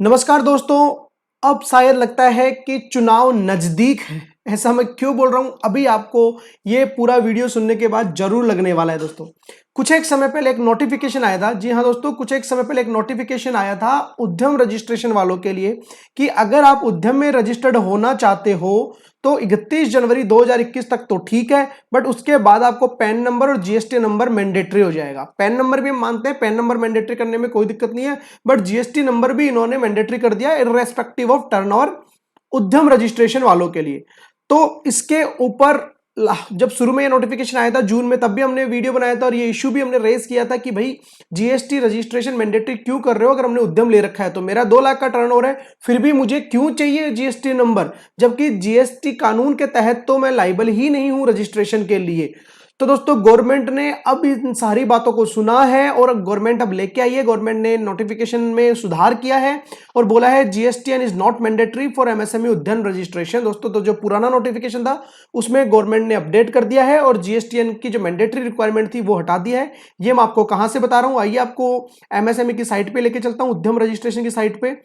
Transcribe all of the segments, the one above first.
नमस्कार दोस्तों। अब शायद लगता है कि चुनाव नजदीक है। ऐसा मैं क्यों बोल रहा हूं, अभी आपको ये पूरा वीडियो सुनने के बाद जरूर लगने वाला है। दोस्तों कुछ एक समय पहले एक नोटिफिकेशन आया था। जी हां दोस्तों, कुछ एक समय पहले एक नोटिफिकेशन आया था उद्यम रजिस्ट्रेशन वालों के लिए कि अगर आप उद्यम में रजिस्टर्ड होना चाहते हो तो 31 जनवरी 2021 तक तो ठीक है, बट उसके बाद आपको पैन नंबर और जीएसटी नंबर मैंडेटरी हो जाएगा। पैन नंबर भी हम मानते हैं, पैन नंबर मैंडेटरी करने में कोई दिक्कत नहीं है, बट जीएसटी नंबर भी इन्होंने मैंडेटरी कर दिया इररेस्पेक्टिव ऑफ टर्नओवर उद्यम रजिस्ट्रेशन वालों के लिए। तो इसके ऊपर जब शुरू में ये नोटिफिकेशन आया था जून में, तब भी हमने वीडियो बनाया था और ये इश्यू भी हमने रेज किया था कि भाई जीएसटी रजिस्ट्रेशन मैंडेटरी क्यों कर रहे हो अगर हमने उद्यम ले रखा है तो। मेरा 2 लाख का टर्नओवर है, फिर भी मुझे क्यों चाहिए जीएसटी नंबर, जबकि जीएसटी कानून के तहत तो मैं लाइबल ही नहीं हूं रजिस्ट्रेशन के लिए। तो दोस्तों गवर्नमेंट ने अब इन सारी बातों को सुना है और गवर्नमेंट अब लेके आई है। गवर्नमेंट ने नोटिफिकेशन में सुधार किया है और बोला है GSTN is not mandatory for MSME उद्यम रजिस्ट्रेशन। दोस्तों तो जो पुराना नोटिफिकेशन था उसमें गवर्नमेंट ने अपडेट कर दिया है और जीएसटीएन की जो मैंडेटरी रिक्वायरमेंट थी वो हटा दी है। ये मैं आपको कहां से बता रहा हूं, आइए आपको एमएसएमई की साइट पे लेके चलता हूं, उद्यम रजिस्ट्रेशन की साइट पे।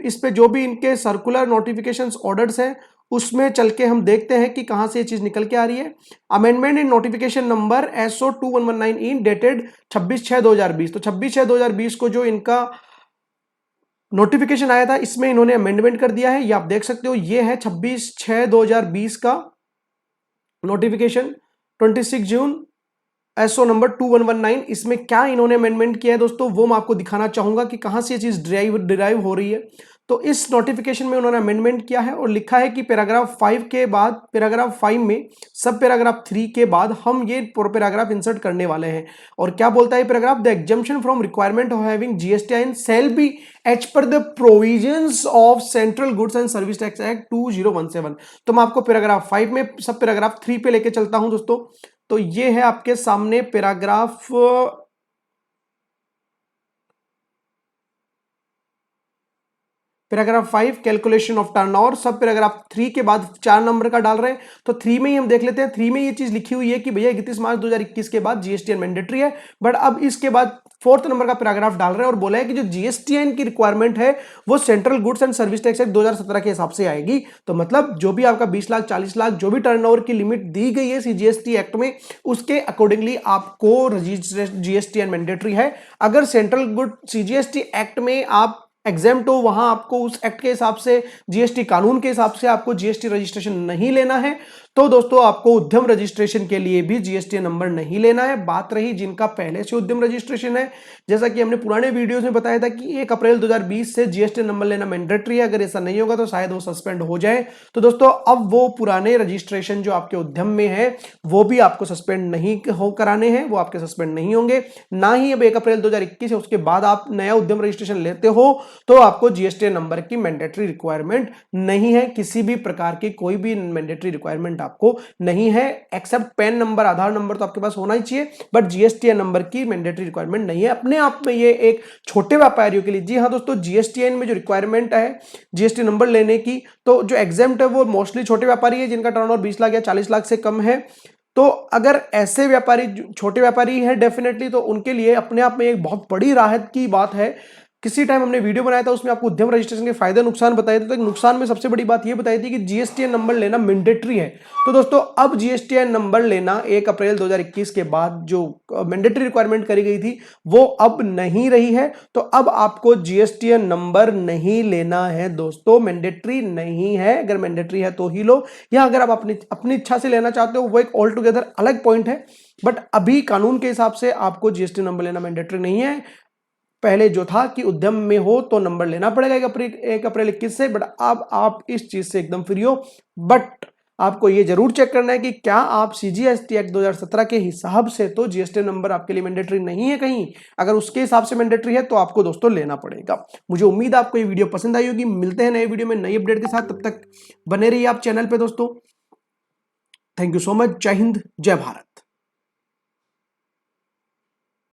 इस पे जो भी इनके सर्कुलर नोटिफिकेशन ऑर्डर्स हैं उसमें चल के हम देखते हैं कि कहां से ये चीज निकल के आ रही है। Amendment in notification number SO 2119 in dated 26/6/2020। तो 26/6/2020 को जो इनका नोटिफिकेशन आया था इसमें इन्होंने अमेंडमेंट कर दिया है। ये आप देख सकते हो, ये है 26/6/2020 का नोटिफिकेशन, 26 जून, SO नंबर 2119। इसमें क्या इन्होंने अमेंडमेंट किया है दोस्तों वो मैं आपको दिखाना चाहूंगा कि कहां से ये चीज डिराइव हो रही है। तो इस नोटिफिकेशन में उन्होंने अमेंडमेंट किया है और लिखा है कि पैराग्राफ 5 के बाद, पैराग्राफ 5 में सब पैराग्राफ 3 के बाद हम ये पैराग्राफ इंसर्ट करने वाले हैं। और क्या बोलता है paragraph, the exemption from requirement of having GSTIN shall be as per the provisions of central goods and service tax act 2017। तो मैं आपको पैराग्राफ 5 में सब पैराग्राफ 3 पे लेके चलता हूं दोस्तों। तो ये है आपके सामने पैराग्राफ 5 कैलकुलेशन ऑफ टर्नओवर। सब पैराग्राफ 3 के बाद 4 नंबर का डाल रहे हैं। तो 3 में ही हम देख लेते हैं। 3 में ये चीज लिखी हुई है कि भैया 31 मार्च 2021 के बाद जीएसटीएन मैंडेटरी है, बट अब इसके बाद 4th नंबर का पैराग्राफ डाल रहे हैं और बोला है कि जो जीएसटीएन की रिक्वायरमेंट है वो central goods and service tax act 2017 के हिसाब से आएगी। तो मतलब जो भी आपका 20 लाख 40 लाख जो भी टर्नओवर की लिमिट दी गई है सीजीएसटी एक्ट में, उसके अकॉर्डिंगली आपको जीएसटीएन मैंडेटरी है। अगर सेंट्रल गुड सीजीएसटी एक्ट में आप एग्जेम्प्ट हो, वहां आपको उस एक्ट के हिसाब से, जीएसटी कानून के हिसाब से आपको जीएसटी रजिस्ट्रेशन नहीं लेना है, तो दोस्तों आपको उद्यम रजिस्ट्रेशन के लिए भी जीएसटी नंबर नहीं लेना है। बात रही जिनका पहले से उद्यम रजिस्ट्रेशन है, जैसा कि हमने पुराने वीडियोस में बताया था कि 1 अप्रैल 2020 से जीएसटी नंबर लेना मैंडेटरी है। अगर ऐसा नहीं होगा तो शायद वो सस्पेंड हो जाए। तो दोस्तों अब वो पुराने रजिस्ट्रेशन जो आपके उद्यम में है वो भी आपको सस्पेंड नहीं हो कराने हैं, वो आपके सस्पेंड नहीं होंगे। ना ही अब 1 अप्रैल 2021 है उसके बाद आप नया उद्यम रजिस्ट्रेशन लेते हो तो आपको जीएसटी नंबर की मैंडेटरी रिक्वायरमेंट नहीं है। किसी भी प्रकार की कोई भी मैंडेटरी रिक्वायरमेंट आपको नहीं है, एक्सेप्ट पैन नंबर, आधार नंबर तो आपके पास होना ही चाहिए, बट जीएसटीएन नंबर की मैंडेटरी रिक्वायरमेंट नहीं है। अपने आप में ये एक छोटे व्यापारियों के लिए, जी हाँ दोस्तों, जीएसटीएन में जो रिक्वायरमेंट है जीएसटी नंबर लेने की, तो जो एग्जेम्प्ट है वो मोस्टली छोटे व्यापारी है जिनका टर्नओवर 20 लाख या 40 लाख से कम है। तो अगर ऐसे व्यापारी, छोटे व्यापारी हैं डेफिनेटली, तो उनके लिए अपने आप में एक बहुत बड़ी राहत की बात है। किसी टाइम हमने वीडियो बनाया था उसमें आपको उद्यम रजिस्ट्रेशन के फायदे नुकसान बताए थे, तो नुकसान में सबसे बड़ी बात यह बताई थी कि जीएसटीएन नंबर लेना मैंडेटरी है। तो दोस्तों अब जीएसटीएन नंबर लेना 1 अप्रैल 2021 के बाद जो मैंडेटरी रिक्वायरमेंट करी गई थी वो अब नहीं रही है। तो अब आपको जीएसटीएन नंबर नहीं लेना है दोस्तों, मैंडेटरी नहीं है। अगर मैंडेटरी है तो ही लो, या अगर आप अपनी इच्छा से लेना चाहते हो वो एक ऑल टुगेदर अलग पॉइंट है, बट अभी कानून के हिसाब से आपको जीएसटी नंबर लेना मैंडेटरी नहीं है। पहले जो था कि उद्यम में हो तो नंबर लेना पड़ेगा 1 अप्रैल 21 से, बट अब आप इस चीज से एकदम फ्री हो। बट आपको ये जरूर चेक करना है कि क्या आप सीजीएसटी एक्ट 2017 के हिसाब से तो जीएसटी नंबर आपके लिए मैंडेटरी नहीं है कहीं। अगर उसके हिसाब से मैंडेटरी है तो आपको दोस्तों लेना पड़ेगा। मुझे उम्मीद है आपको ये वीडियो पसंद आई होगी। मिलते हैं नए वीडियो में नई अपडेट के साथ, तब तक बने रहिए आप चैनल पे दोस्तों। Thank you so much. जय हिंद, जय भारत।